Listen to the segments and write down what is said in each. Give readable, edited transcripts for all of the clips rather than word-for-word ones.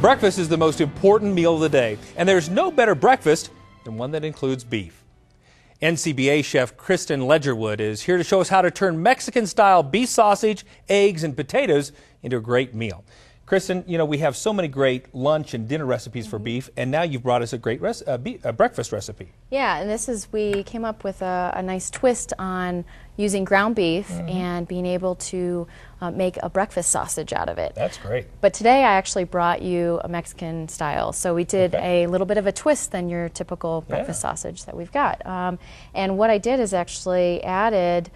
Breakfast is the most important meal of the day, and there's no better breakfast than one that includes beef. NCBA chef Kristen Ledgerwood is here to show us how to turn Mexican-style beef sausage, eggs, and potatoes into a great meal. Kristen, you know, we have so many great lunch and dinner recipes for beef, and now you've brought us a great breakfast recipe. Yeah, and we came up with a nice twist on using ground beef and being able to make a breakfast sausage out of it. That's great. But today I actually brought you a Mexican style, so we did a little bit of a twist than your typical breakfast sausage that we've got. And what I did is actually added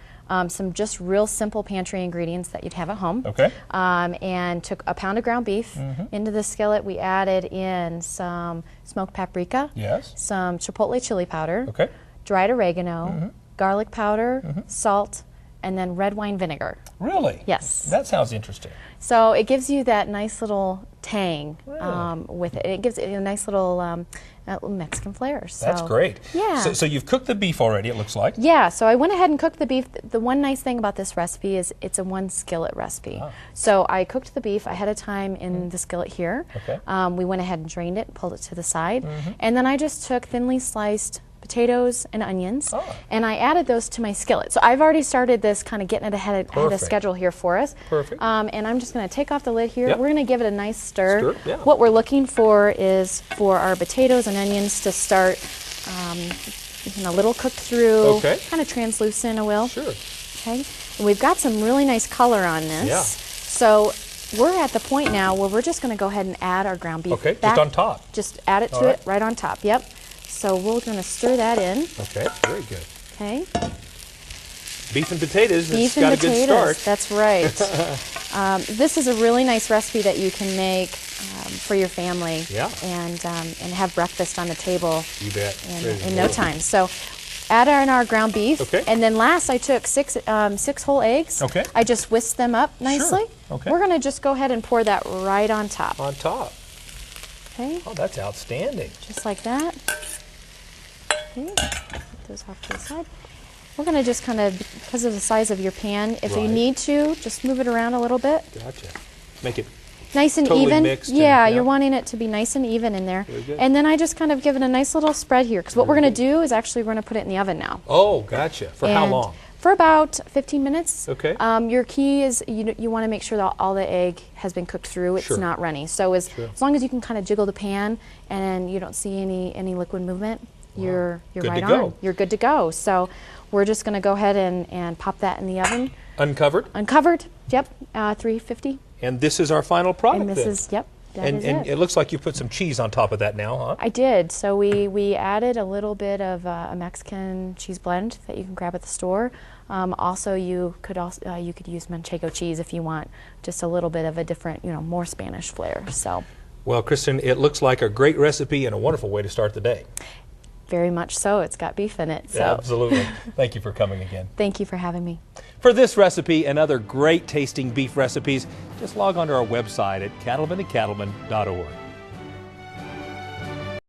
some just real simple pantry ingredients that you'd have at home. And took a pound of ground beef into the skillet. We added in some smoked paprika, some chipotle chili powder, dried oregano, garlic powder, salt, and then red wine vinegar. Really? Yes. That sounds interesting. So it gives you that nice little tang with it. It gives it a nice little Mexican flavor. So, that's great. Yeah. So you've cooked the beef already, it looks like. Yeah, so I went ahead and cooked the beef. The one nice thing about this recipe is it's a one skillet recipe. So I cooked the beef ahead of time in the skillet here. We went ahead and drained it, pulled it to the side, and then I just took thinly sliced potatoes and onions, and I added those to my skillet. So I've already started this kind of getting it ahead of schedule here for us. And I'm just going to take off the lid here. We're going to give it a nice stir. What we're looking for is for our potatoes and onions to start a little cooked through, kind of translucent, I will. And we've got some really nice color on this. So we're at the point now where we're just going to go ahead and add our ground beef back. Just on top. Just add it to it right on top. So we're going to stir that in. Very good. Beef and potatoes, Beef it's got a good start. That's right. This is a really nice recipe that you can make for your family and have breakfast on the table in no time. So add in our ground beef, and then last I took six whole eggs. I just whisked them up nicely. We're going to just go ahead and pour that right on top. On top. Oh, that's outstanding. Just like that. Put those off to the side. We're going to just kind of, because of the size of your pan, if you need to, just move it around a little bit. Make it nice and totally even. Mixed You're wanting it to be nice and even in there. And then I just kind of give it a nice little spread here, because what we're going to do is actually we're going to put it in the oven now. Oh, gotcha. For how long? For about 15 minutes. Your key is you want to make sure that all the egg has been cooked through. It's not runny. So as long as you can kind of jiggle the pan and you don't see any liquid movement, you're right on. You're good to go. So we're just going to go ahead and pop that in the oven. Uncovered? Uncovered. 350. And this is our final product. And this is and it looks like you put some cheese on top of that now, huh? I did. So we added a little bit of a Mexican cheese blend that you can grab at the store. Also, you could use Manchego cheese if you want just a little bit of a different, more Spanish flair. So. Well, Kristen, it looks like a great recipe and a wonderful way to start the day. Very much so. It's got beef in it. So. Absolutely. Thank you for coming again. Thank you for having me. For this recipe and other great tasting beef recipes, just log on to our website at cattlemanandcattleman.org.